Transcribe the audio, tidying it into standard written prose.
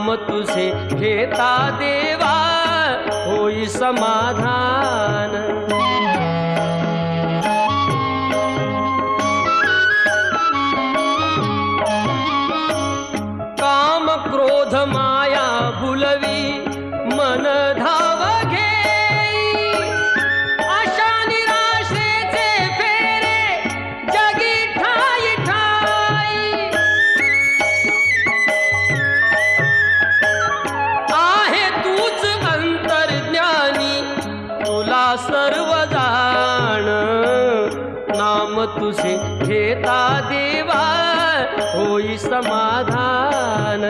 नाम तुझे घेता देवा होई समाधान। काम क्रोध माया भुलवी मन धाव घेई, आशा निराशेचे फेरे जगी ठाई ठाई। आहे तूच अंतर्ज्ञानी तुला सर्व जाण, नाम तुझे घेता देवा होई समाधान।